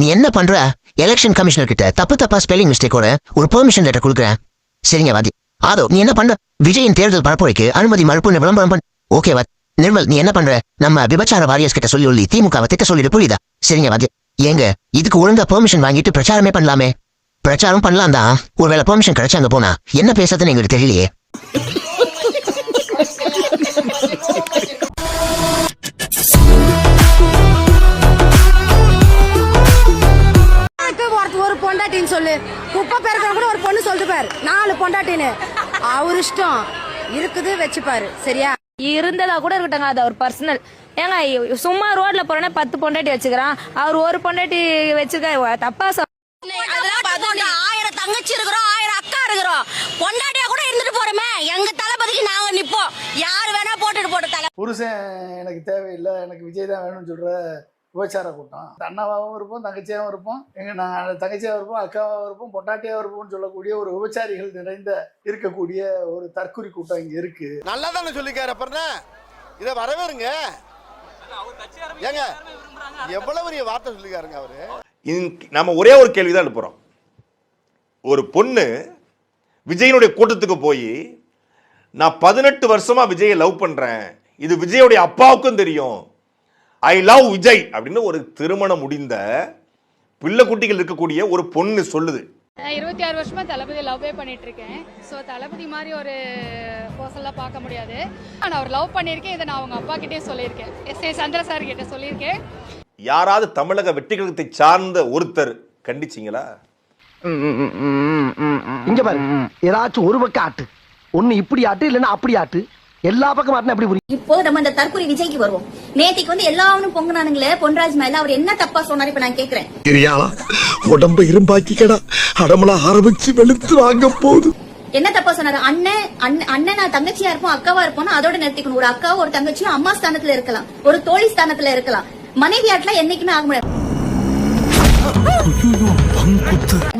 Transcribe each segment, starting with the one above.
நீ என்ன பண்ற? எலெக்ஷன் கமிஷனர் கிட்ட தப்பா ஸ்பெல்லிங் மிஸ்டேக்கோட ஒரு பெர்மிஷன் லெட்டர் கொடுக்குறேன். சரிங்க வாதி. ஆதோ நீ என்ன பண்ற? விஜயின் தேர்தல் பரப்புரைக்கு அனுமதி மறுப்பு விளம்பரம் பண்ண. ஓகே வாதி. நிர்மல் நீ என்ன பண்ற? நம்ம விபச்சார வாரியர்ஸ் கிட்ட சொல்லி திமுகவை திட்ட சொல்லிட்டு புரியுதா? சரிங்க வாதி. ஏங்க இதுக்கு ஒழுங்கா பெர்மிஷன் வாங்கிட்டு பிரச்சாரமே பண்ணலாமே. பிரச்சாரம் பண்ணலாம் தான். ஒருவேளை பெர்மிஷன் கிடைச்சா அங்க போனா என்ன பேசுறதுன்னு எங்களுக்கு தெரியலையே. ஒரு பொண்டாட்டின்னு சொல்லு, குப்பை பேருக்கிற கூட ஒரு பொண்ணு சொல்லிட்டு பாரு 4 பொண்டாட்டின்னு. அவர் இஷ்டம் இருக்குது வச்சுப்பாரு. சரியா இருந்ததா கூட இருக்கட்டாங்க, அது அவர் பர்சனல். ஏங்க சும்மா ரோட்ல போறேன்னா 10 பொண்டாட்டி வச்சுக்கிறான், அவர் ஒரு பொண்டாட்டி வச்சுக்க தப்பா. 1000 தங்கச்சி இருக்கிறோம், 1000 அக்கா இருக்கிறோம், பொண்டாட்டியா கூட இருந்துட்டு போறோமே. எங்க தளபதிக்கு நாங்க நிப்போம். யாரு வேணா போட்டுட்டு போட்டு தலை. புருஷன் எனக்கு தேவையில்லை, எனக்கு விஜய் தான் வேணும்னு சொல்ற விபச்சார கூட்டம். அண்ணாவாகவும் இருப்போம், தங்கச்சியாகவும் இருப்போம், நாங்கள் தங்கச்சியாக இருப்போம், அக்காவாகவும் இருப்போம், பொண்டாட்டியாக இருப்போம்னு சொல்லக்கூடிய ஒரு விபச்சாரிகள் நிறைந்த இருக்கக்கூடிய ஒரு தற்குறி கூட்டம் இங்கே இருக்கு. நல்லா தானே சொல்லிக்காரு. அப்புறம் இதை வரவேறுங்க. ஏங்க எவ்வளவு பெரிய வார்த்தை சொல்லிக்காருங்க அவரு. நம்ம ஒரே ஒரு கேள்விதான் எழுப்புறோம். ஒரு பொண்ணு விஜயனுடைய கூட்டத்துக்கு போய் நான் 18 வருஷமா விஜயை லவ் பண்றேன், இது விஜயோடைய அப்பாவுக்கும் தெரியும், ஐ லவ் விஜய் அப்படின்னு ஒரு திருமணம் முடிந்த பிள்ளை குட்டிகள் இருக்கக்கூடிய ஒரு பொண்ணு சொல்லுது. 26 வருஷமா தளபதி லவ்வே பண்ணிட்டு இருக்கேன். ஸோ தளபதி மாதிரி ஒரு பர்சன்லாம் பார்க்க முடியாது. நான் அவர் லவ் பண்ணியிருக்கேன். இதை நான் அவங்க அப்பா கிட்டே சொல்லியிருக்கேன், எஸ் சந்திர சார் கிட்ட சொல்லியிருக்கேன். யாராவது தமிழக வெற்றி கழகத்தை சார்ந்த ஒருத்தர் கண்டிச்சிங்களா? இங்க பாரு, ஏதாச்சும் ஒரு பக்கம் ஆட்டு, ஒன்னு இப்படி ஆட்டு இல்லன்னா அப்படி ஆட்டு, எல்லா பக்கம் ஆட்டுனா எப்படி புரியும்? இப்போ நம்ம இந்த தற்கொலை விஜய்க்கு வருவோம். நேத்திக்கு வந்து எல்லாவனும் பொங்குனானுங்களே பொன்ராஜ் மேல, அவர் என்ன தப்பா சொன்னாரு இப்ப நான் கேக்குறேன். உடம்ப இரும்பாக்கிக்கடா, அடமலா ஆரம்பிச்சு வெளுத்து வாங்க போகுது. என்ன தப்பா சொன்னாரு? அண்ணன் நான் தங்கச்சியா இருப்போம், அக்காவா இருப்போம், அதோட நிறுத்திக்கணும். ஒரு அக்காவும் ஒரு தங்கச்சியும் அம்மா ஸ்தானத்துல இருக்கலாம், ஒரு தோழி ஸ்தானத்துல இருக்கலாம். மனைவியாட்லாம் என்னைக்குமே ஆக முடியாது.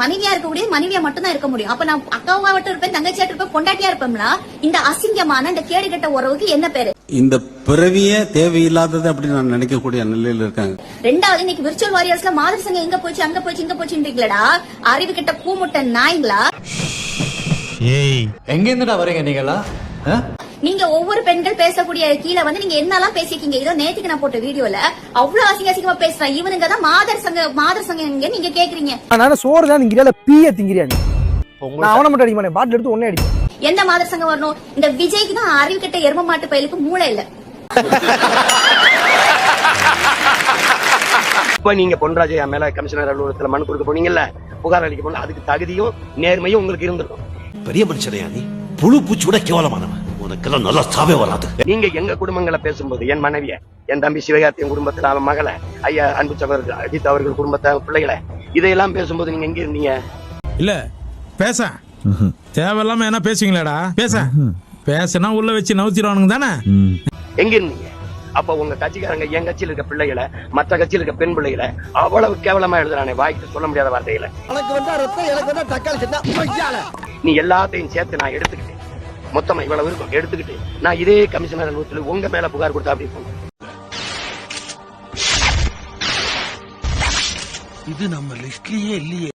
மனைவியா இருக்கக்கூடிய மனைவியா மட்டும் தான் இருக்க முடியும். அப்ப நான் அக்காவா மட்டும் இருப்பேன், தங்கச்சியா இருப்பேன், பொண்டாட்டியா இருப்பேன்னா இந்த அசிங்கமான இந்த கேடுகட்ட உறவுக்கு என்ன பேரு? இந்த பிறவியே தேவையில்லாதது அப்படின்னு நான் நினைக்கக்கூடிய நிலையில இருக்காங்க. ரெண்டாவது, இன்னைக்கு விர்ச்சுவல் வாரியர்ஸ்ல மாதிரி சங்கம் எங்க போச்சு அங்க போச்சு இங்க போச்சுன்றீங்களா? அறிவு கிட்ட கூமுட்ட நாய்ங்களா? எங்க இருந்துடா வரீங்க நீங்களா? நீங்க ஒவ்வொரு பெண்கள் பேசக்கூடிய கீழே வந்து நீங்க என்னெல்லாம் பேசிக்கீங்க. இதோ நேத்துக்கு நான் போட்ட வீடியோல அவ்வளவு அசிங்கமா பேசுறேன். இவனுங்க தான் மாதர் சங்கம் நீங்க கேக்குறீங்க. நான் சோறு தான் நீங்க பீய திங்கிறியா? நான் அவன மட்டும் அடிக்க மாட்டேன், பாட்டில் எடுத்து ஒன்னே அடிப்பேன். எந்த மாதர் சங்கம் வரணும்? இந்த விஜய்க்கு தான் அறிவு கிட்ட எரும மாட்டு பயிலுக்கு மூளை இல்ல. இப்ப நீங்க பொன்ராஜ் மேல கமிஷனர் அலுவலகத்துல மனு கொடுக்க போனீங்கல்ல, புகார் அளிக்க போன, அதுக்கு தகுதியும் நேர்மையும் உங்களுக்கு இருந்திருக்கும். பெரிய மனுஷனையா நீ? புழு பூச்சி விட கேவலமானவன். உனக்கெல்லாம் நல்லா சாவே வராது. நீங்க எங்க குடும்பங்களை பேசும்போது என் மனைவிய, என் தம்பி சிவகார்த்தியின் குடும்பத்துல அவன் மகளை, ஐயா அன்பு சகோதரர்கள் அஜித் அவர்கள் குடும்பத்தை பிள்ளைகளை, இதையெல்லாம் பேசும்போது நீங்க எங்க இருந்தீங்க? இல்ல பேச தேவையில்லாம என்ன பேசுவீங்களாடா? பேசினா உள்ள வச்சு நவுத்திடுவானுங்க தானே. எங்க இருந்தீங்க? அப்ப உங்க கட்சிக்காரங்க என் கட்சியில் இருக்க பிள்ளைகளை, மற்ற கட்சியில் இருக்க பெண் பிள்ளைகளை அவ்வளவு கேவலமா எழுதுறானே, வாய்க்கு சொல்ல முடியாத வார்த்தைகளை. நீ எல்லாத்தையும் சேர்த்து நான் எடுத்துக்கிட்டேன், மொத்தமா இவ்வளவு இருக்கும் எடுத்துக்கிட்டு நான் இதே கமிஷனர் அலுவலகத்தில் உங்க மேல புகார் கொடுத்தா அப்படி போனேன். இது நம்ம லிஸ்ட்லயே இல்லையே.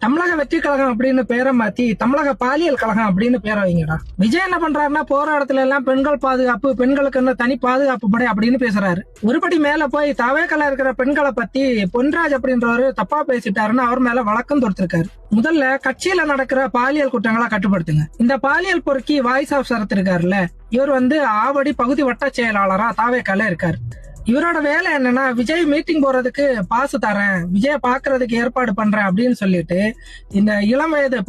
தமிழக வெற்றி கழகம் அப்படின்னு பேரை மாத்தி தமிழக பாலியல் கழகம் அப்படின்னு பேரை வைங்கடா. விஜய் என்ன பண்றாருன்னா, போற இடத்துல எல்லாம் பெண்கள் பாதுகாப்பு, பெண்களுக்கு என்ன தனி பாதுகாப்பு படை அப்படின்னு பேசுறாரு. ஒருபடி மேல போய் தவேக்கல இருக்கிற பெண்களை பத்தி பொன்ராஜ் அப்படின்றவரு தப்பா பேசிட்டாருன்னு அவர் மேல வழக்கம் தொடுத்திருக்காரு. முதல்ல கட்சியில நடக்கிற பாலியல் குற்றங்களை கட்டுப்படுத்துங்க. இந்த பாலியல் பொறுக்கி வாய்ஸ் ஆஃப் சரத் இருக்காருல்ல, இவர் வந்து ஆவடி பகுதி வட்ட செயலாளரா தாவேக்கால இருக்காரு. இவரோட வேலை என்னன்னா, விஜய் மீட்டிங் போறதுக்கு பாசு தரேன், விஜய பாக்குறதுக்கு ஏற்பாடு பண்றேன் அப்படின்னு சொல்லிட்டு இந்த இளம் வயது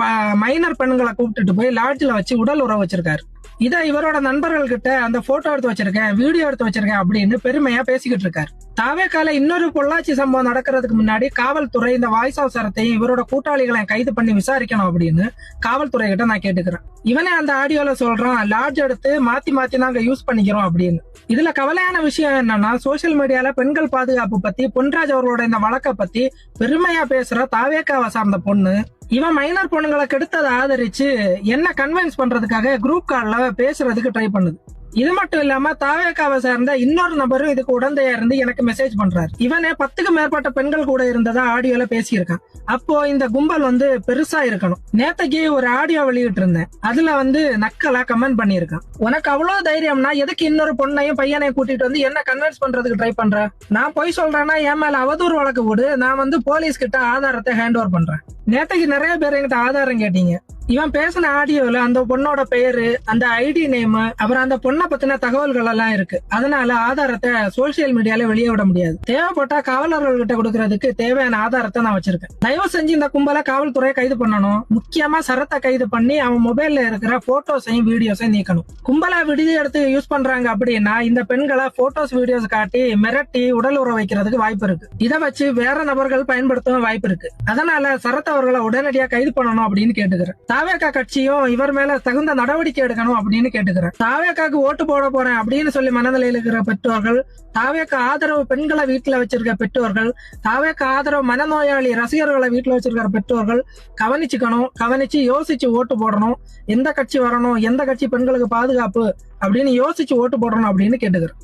மைனர் பெண்களை கூப்பிட்டுட்டு போய் லாட்ஜில் வச்சு உடல் உறவு வச்சிருக்காரு. இதை இவரோட நண்பர்கள் கிட்ட அந்த போட்டோ எடுத்து வச்சிருக்கேன், வீடியோ எடுத்து வச்சிருக்கேன் அப்படின்னு பெருமையா பேசிக்கிட்டு இருக்காரு. தாவேக்கால இன்னொரு பொள்ளாச்சி சம்பவம் நடக்கிறதுக்கு முன்னாடி காவல்துறை இந்த வாய்ஸ் ஆஃப் சரத்தையும் இவரோட கூட்டாளிகளை கைது பண்ணி விசாரிக்கணும் அப்படின்னு காவல்துறை கிட்ட நான் கேட்டுக்கிறேன். இவனே அந்த ஆடியோல சொல்றான், லாட்ஜ் எடுத்து மாத்தி நாங்க யூஸ் பண்ணிக்கிறோம் அப்படின்னு. இதுல கவலையான விஷயம் என்னன்னா, சோசியல் மீடியால பெண்கள் பாதுகாப்பு பத்தி பொன்ராஜ் அவர்களோட இந்த வழக்கை பத்தி பெருமையா பேசுற தாவேக்காவை சார்ந்த பொண்ணு இவன் மைனர் பொண்ணுங்களை கெடுத்ததை ஆதரிச்சு என்ன கன்வின்ஸ் பண்றதுக்காக குரூப் கால்ல பேசுறதுக்கு ட்ரை பண்ணுது. இது மட்டும் இல்லாம தாவேக்காவை சேர்ந்த இன்னொரு நபரும் இதுக்கு உடந்தையா இருந்து எனக்கு மெசேஜ் பண்றாரு. இவனே 10க்கு மேற்பட்ட பெண்கள் கூட இருந்ததா ஆடியோல பேசியிருக்கான். அப்போ இந்த கும்பல் பெருசா இருக்கணும். நேத்தைக்கு ஒரு ஆடியோ வெளியிட்டு இருந்தேன். அதுல நக்கலா கமெண்ட் பண்ணிருக்கான். உனக்கு அவ்வளவு தைரியம்னா எதுக்கு இன்னொரு பொண்ணையும் பையனையும் கூட்டிட்டு வந்து என்ன கன்வின்ஸ் பண்றதுக்கு ட்ரை பண்ற? நான் போய் சொல்றேன்னா என் மேல அவதூறு வழக்கு போடு, நான் போலீஸ் கிட்ட ஆதாரத்தை ஹேண்ட் ஓவர் பண்றேன். நேத்தைக்கு நிறைய பேர் என்கிட்ட ஆதாரம் கேட்டீங்க. இவன் பேசின ஆடியோல அந்த பொண்ணோட பெயரு, அந்த ஐடி நேம், அப்புறம் அந்த பொண்ணை பத்தின தகவல்கள் எல்லாம் இருக்கு. அதனால ஆதாரத்தை சோசியல் மீடியால வெளியே விட முடியாது. தேவைப்பட்டா காவலர்கள் கிட்ட கொடுக்கறதுக்கு தேவையான ஆதாரத்தை நான் வச்சிருக்கேன். தயவு செஞ்சு இந்த கும்பலை காவல்துறையை கைது பண்ணணும். முக்கியமா சரத்தை கைது பண்ணி அவன் மொபைல்ல இருக்கிற போட்டோஸையும் வீடியோஸையும் நீக்கணும். கும்பலா விடுதி எடுத்து யூஸ் பண்றாங்க அப்படின்னா இந்த பெண்களை போட்டோஸ் வீடியோஸ் காட்டி மிரட்டி உடல் உறவு வைக்கிறதுக்கு வாய்ப்பு இருக்கு. இதை வச்சு வேற நபர்கள் பயன்படுத்தவும் வாய்ப்பு இருக்கு. அதனால சரத் அவர்களை உடனடியா கைது பண்ணணும் அப்படின்னு கேட்டுக்கிறேன். தாவேகா கட்சியும் இவர் மேல தகுந்த நடவடிக்கை எடுக்கணும் அப்படின்னு கேட்டுக்கிறேன். தாவேகாக்கு ஓட்டு போட போறேன் அப்படின்னு சொல்லி மனநிலையில் இருக்கிற பெற்றோர்கள், தாவேகா ஆதரவு பெண்களை வீட்டுல வச்சிருக்க பெற்றோர்கள், தாவேகா ஆதரவு மனநோயாளி ரசிகர்களை வீட்டுல வச்சிருக்கிற பெற்றோர்கள் கவனிச்சுக்கணும். கவனிச்சு யோசிச்சு ஓட்டு போடணும். எந்த கட்சி வரணும், எந்த கட்சி பெண்களுக்கு பாதுகாப்பு அப்படின்னு யோசிச்சு ஓட்டு போடணும் அப்படின்னு கேட்டுக்கிறேன்.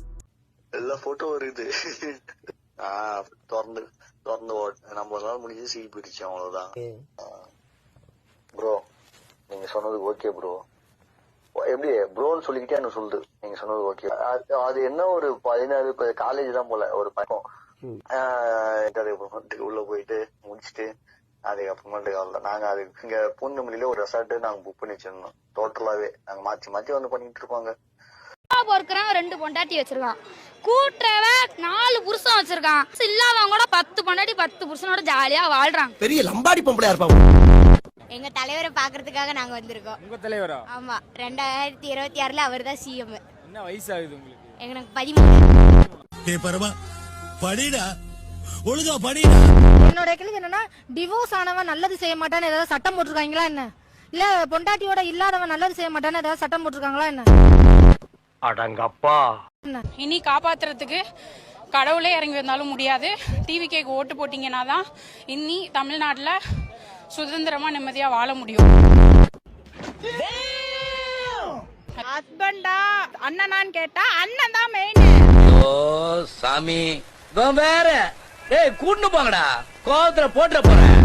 எல்லா போட்டோ வருது. திறந்து நம்ம முடிஞ்சு சீ பிடிச்சு அவ்வளவுதான். ப்ரோ நீங்க சொன்னது ஓகே ப்ரோ. எப்படி ப்ரோன்னு சொல்லிக்கிட்டே என்ன சொல்லுது? நீங்க சொன்னது ஓகே. அது என்ன ஒரு 16 காலேஜ் தான் போல ஒரு பக்கம் உள்ள போயிட்டு முடிச்சுட்டு அதுக்கப்புறமேட்டு நாங்க அது இங்க பூந்தமல்லியில ஒரு ரெசார்ட் நாங்க புக் பண்ணி வச்சிருந்தோம். டோட்டலாவே நாங்க மாத்தி பண்ணிட்டு இருப்பாங்க. பொறுக்கிறான் 2 பொண்டாட்டி வச்சிருக்கான். கூட்டுறவ 4 புருஷன் வச்சிருக்கான். இல்லாதவங்க கூட 10 பொண்டாட்டி 10 புருஷனோட ஜாலியா வாழ்றாங்க. பெரிய லம்பாடி பொம்பளையா இருப்பாங்க. எங்க தலைவரை பாக்குறதுக்காக நாங்க வந்திருக்கோம். உங்க தலைவரா? ஆமா, 2026ல அவர்தான் சிஎம். என்ன வயசு ஆகுது உங்களுக்கு? எனக்கு 13. டேய் பரமா படிடா, ஒழுங்கா படிடா. என்னோட கேள்வி என்னன்னா, டிவோர்ஸ் ஆனவன் நல்லது செய்ய மாட்டான்னு ஏதாவது சட்டம் போட்டிருக்காங்களா என்ன? இல்ல பொண்டாட்டியோட இல்லாதவன் நல்லது செய்ய மாட்டான்னு ஏதாவது சட்டம் போட்டிருக்காங்களா என்ன? அடங்கப்பா. இனி காப்பாத்துறதுக்கு கடவுளே இறங்கி வந்தாலும் முடியாது. டிவிகேக்கு ஓட்டு போட்டீங்கன்னா தான் இனி தமிழ்நாட்டுல சுதந்திரமா நிம்மதியா வாழ முடியும். ஹஸ்பண்டா அண்ணனான்னு கேட்டா அண்ணன் தான் மெயின். ஓ சாமி வேற கூட்டு போங்கடா, கோவத்துல போட்டுற போறேன்.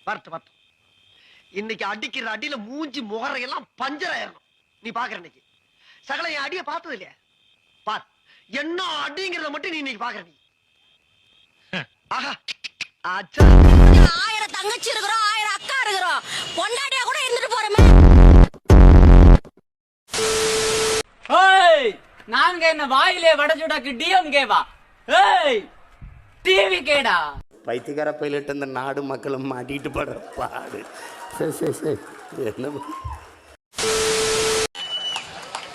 வரட்டு இன்னைக்கு அடிக்கிற அடியில மூஞ்சி முகரையெல்லாம் பஞ்சராயிரணும். நீ பாக்குற இன்னைக்கு சகல என் அடிய பார்த்தது இல்லையா? பார் என்ன அடிங்கிறத மட்டும் நீ இன்னைக்கு பாக்குற. நீ ஆஹா ஆச்சா 1000 தங்கச்சி இருக்கிறோம், 1000 அக்கா இருக்கிறோம், பொண்டாட்டியா கூட இருந்துட்டு போறோமே. ஏய் நாங்க என்ன வாயிலே வடச்சுடாக்கு டிஎம்கேவா? ஏய் டிவி கேடா. பைத்தியக்கார பைலட் இந்த நாடு மக்களும் மாட்டிட்டு படுற பாடு. சரி என்ன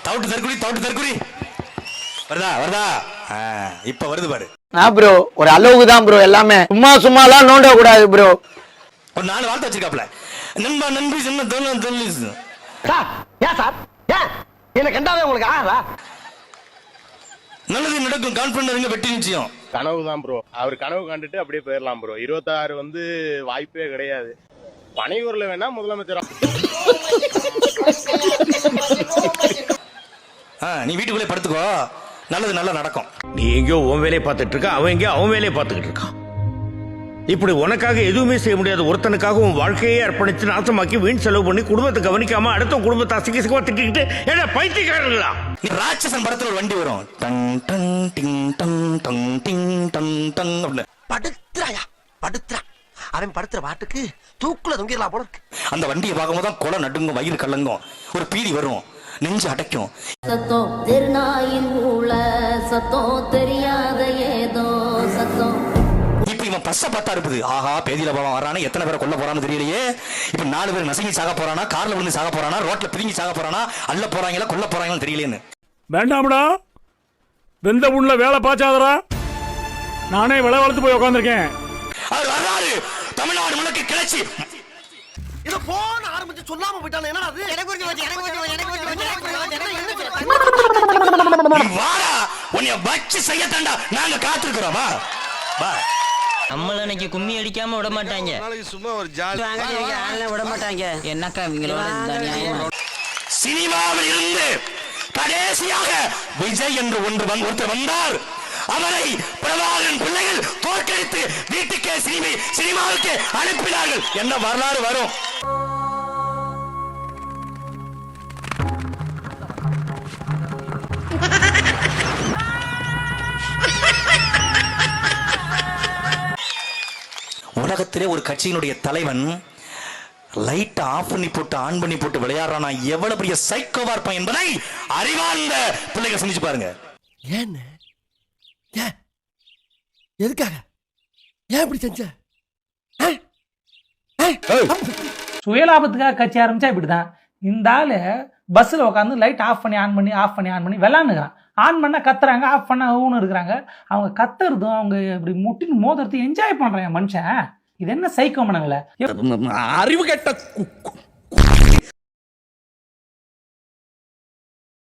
தவிட்டு தற்குறி வருதா இப்ப வருது பாரு. ப்ரோ ஒரு அளவுக்கு தான் ப்ரோ, எல்லாமே சும்மா எல்லாம் நோண்ட கூடாது ப்ரோ. ஒரு 4 வார்த்தை வச்சிருக்காப்ல, நண்பா நன்றி சொன்ன சார். ஏன் சார் என்ன கண்டாவே உங்களுக்கு ஆகா? நல்லது நடக்கும் கான்பிடன்ட் வெற்றி நிச்சயம். கனவு தான் ப்ரோ. அவர் கனவு கண்டுட்டு அப்படியே போயிடலாம் ப்ரோ. 26 வாய்ப்பே கிடையாது. பனையூர்ல வேணா முதலமைச்சர். நீ வீட்டுக்குள்ளே படுத்துக்கோ, நல்லது நல்லா நடக்கும். நீ எங்கேயோ உன் வேலையை பார்த்துட்டு இருக்க, அவன் எங்கேயோ அவன் வேலையை பார்த்துக்கிட்டு இருக்கான். இப்படி உனக்காக எதுவுமே செய்ய முடியாத ஒருத்தனுக்காக உன் வாழ்க்கையே அர்ப்பணிச்சு நாசமாக்கி வீண் செலவு பண்ணி குடும்பத்தை கவனிக்காம அடுத்த குடும்பத்தை அசிங்கமா திட்டிக்கிட்டு என்ன பைத்தியக்காரங்களா? ராட்சசன் படத்துல ஒரு வண்டி வரும், டங் டங் டிங் டங் டங் டிங் டங் டங் அப்படின்னு. படுத்துறா அவன் படுத்துற பாட்டுக்கு தூக்குல தொங்கிடலாம் போல இருக்கு. அந்த வண்டியை பார்க்கும்போது தான் கொலை நடுங்கும், வயிறு கலங்கும், ஒரு பீதி வரும், நெஞ்சு அடைக்கும். சத்தம் திருநாயின் மூல சத்தம் தெரியாத ஏதோ சத்தம். இப்ப இவன் பஸ்ஸ பார்த்தா இருக்குது, ஆஹா பேதியில போவான் வரானே, எத்தனை பேரை கொல்ல போறான்னு தெரியலையே. இப்ப 4 பேர் நசுங்கி சாக போறானா, கார்ல விழுந்து சாக போறானா, ரோட்ல பிரிங்கி சாக போறானா, அள்ள போறாங்களா கொல்ல போறாங்கன்னு தெரியலையேன்னு. வேண்டாம்டா, வெந்த புண்ணுல வேலை பாய்ச்சாதரா. நானே விலை வளர்த்து போய் உட்காந்துருக்கேன். அவர் வர்றாரு, தமிழ்நாடு முழுக்க கிளச்சி இத போன் ஆரம்பிச்சு சொல்லாம போயிட்டானே. என்னடா அது? வாடா, உன்னை வச்சு செய்யத்தாண்டா நாங்க காத்திருக்கிறோம். வா வா. நம்மள இன்னைக்கு கும்மி அடிக்காம விட மாட்டாங்க. நாளைக்கு சும்மா ஒரு ஜாலி விட மாட்டாங்க. என்னக்கா இவங்களோட இந்த நியாயம்? சினிமாவில் இருந்து கடைசியாக விஜய் என்று ஒருத்தர் வந்தார். அவரை பிரபாகரன் பிள்ளைகள் தோற்கடித்து வீட்டுக்கே சினிமாவுக்கு அனுப்பினார்கள் என்ன வரலாறு வரும். உலகத்திலே ஒரு கட்சியினுடைய தலைவன் லைட் ஆஃப் பண்ணி போட்டு ஆன் பண்ணி போட்டு விளையாடுறானா எவ்வளவு பெரிய சைக்கோவா இருப்பான் என்பதை அறிவார்ந்த பிள்ளைகள் சிந்திச்சு பாருங்க. ஏன் எதுக்காக ஏன் இப்படி செஞ்ச? சுயலாபத்துக்காக கட்சி ஆரம்பிச்சா இப்படிதான். இந்த ஆளு பஸ்ஸில் உட்காந்து லைட் ஆஃப் பண்ணி ஆன் பண்ணி விளாண்டுக்கிறான். ஆன் பண்ணா கத்துறாங்க, ஆஃப் பண்ணா ஊன்னு இருக்கிறாங்க. அவங்க கத்துறதும் அவங்க இப்படி முட்டின்னு மோதுறதும் என்ஜாய் பண்றாங்க மனுஷன். இது என்ன சைக்கோ மனங்கள? அறிவு கெட்ட